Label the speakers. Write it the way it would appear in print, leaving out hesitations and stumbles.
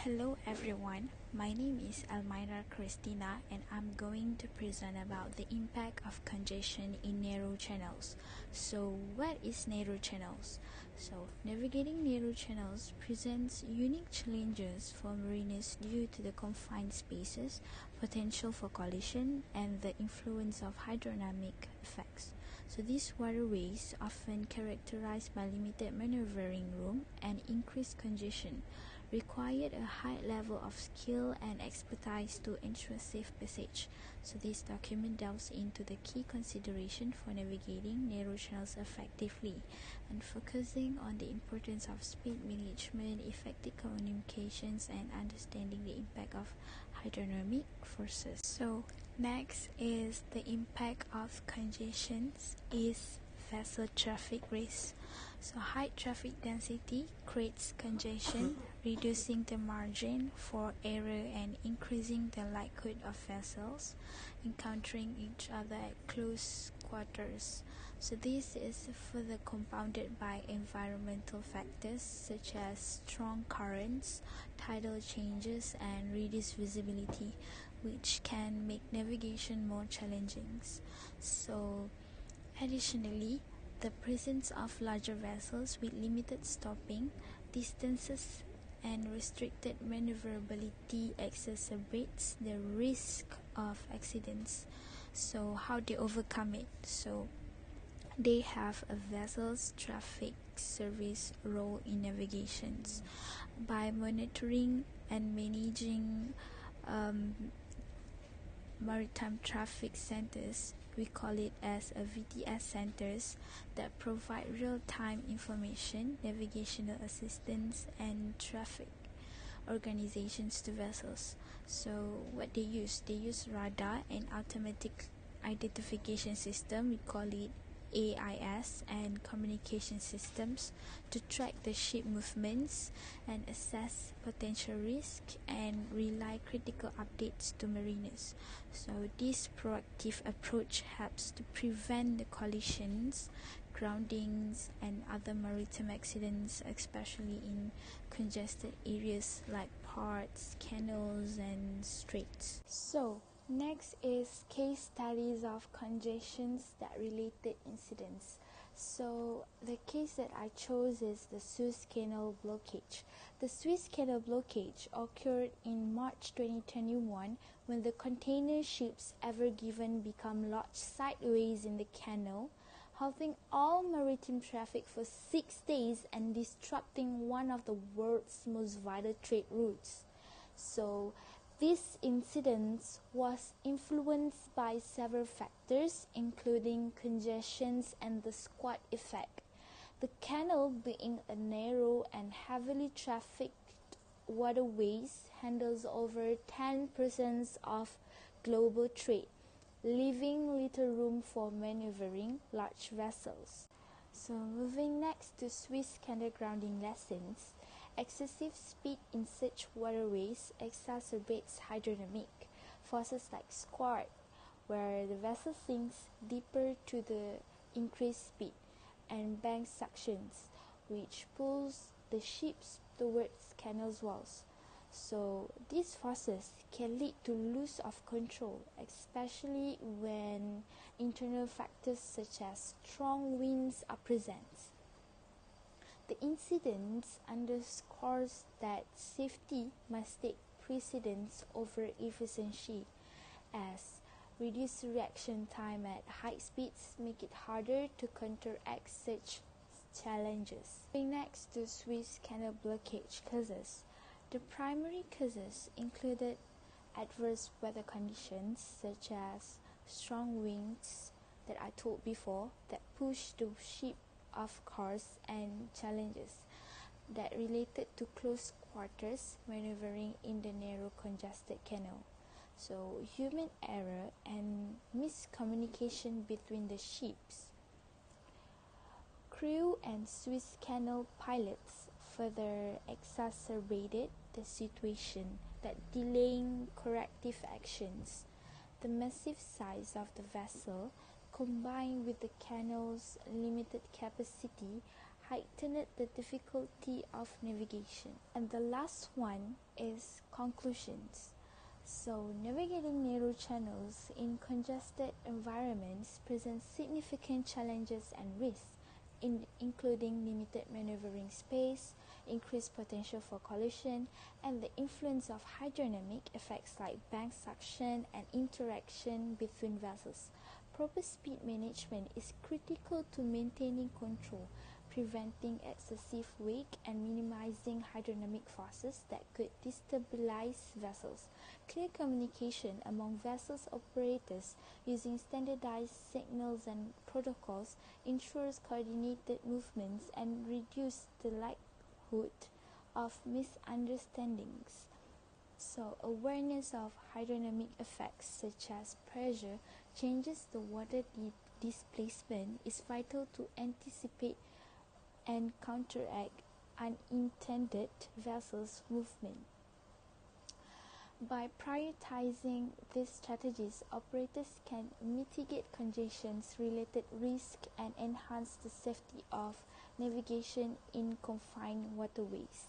Speaker 1: Hello everyone, my name is Almira Christina and I'm going to present about the impact of congestion in narrow channels. So what is narrow channels? So navigating narrow channels presents unique challenges for mariners due to the confined spaces, potential for collision and the influence of hydrodynamic effects. So these waterways often characterized by limited maneuvering room and increased congestion required a high level of skill and expertise to ensure safe passage. So this document delves into the key consideration for navigating narrow channels effectively and focusing on the importance of speed management, effective communications, and understanding the impact of hydrodynamic forces. So next is the impact of congestions is vessel traffic risk. So high traffic density creates congestion, reducing the margin for error and increasing the likelihood of vessels encountering each other at close quarters. So this is further compounded by environmental factors such as strong currents, tidal changes, and reduced visibility, which can make navigation more challenging. So additionally, the presence of larger vessels with limited stopping distances and restricted maneuverability exacerbates the risk of accidents. So how they overcome it? So they have a vessel's traffic service role in navigations by monitoring and managing maritime traffic centers. We call it as a VTS centers that provide real-time information, navigational assistance, and traffic organizations to vessels. So what they use radar and automatic identification system, we call it AIS, and communication systems to track the ship movements and assess potential risk and relay critical updates to mariners. So this proactive approach helps to prevent the collisions, groundings, and other maritime accidents, especially in congested areas like ports, canals, and straits. So next is case studies of congestions that related incidents. So the case that I chose is the Suez Canal blockage. The Suez Canal blockage occurred in March 2021 when the container ships Ever Given became lodged sideways in the canal, halting all maritime traffic for 6 days and disrupting one of the world's most vital trade routes. So this incident was influenced by several factors, including congestions and the squat effect. The canal, being a narrow and heavily trafficked waterways, handles over 10% of global trade, leaving little room for maneuvering large vessels. So moving next to Suez Canal grounding lessons. Excessive speed in such waterways exacerbates hydrodynamic forces like squat, where the vessel sinks deeper to the increased speed, and bank suctions, which pulls the ships towards canals walls. So these forces can lead to loss of control, especially when internal factors such as strong winds are present. The incident underscores that safety must take precedence over efficiency, as reduced reaction time at high speeds make it harder to counteract such challenges. Going next to Suez Canal blockage causes. The primary causes included adverse weather conditions such as strong winds that I told before that push the ship off course, and challenges that related to close quarters maneuvering in the narrow congested canal. So human error and miscommunication between the ships. Crew and Suez Canal pilots further exacerbated the situation that delaying corrective actions. The massive size of the vessel, combined with the canal's limited capacity, heightened the difficulty of navigation. And the last one is conclusions. So, navigating narrow channels in congested environments presents significant challenges and risks, including limited maneuvering space, increased potential for collision, and the influence of hydrodynamic effects like bank suction and interaction between vessels. Proper speed management is critical to maintaining control, preventing excessive wake, and minimizing hydrodynamic forces that could destabilize vessels. Clear communication among vessels operators using standardized signals and protocols ensures coordinated movements and reduces the likelihood of misunderstandings. So, awareness of hydrodynamic effects such as pressure changes the water displacement is vital to anticipate and counteract unintended vessels movement. By prioritizing these strategies, operators can mitigate congestion-related risk and enhance the safety of navigation in confined waterways.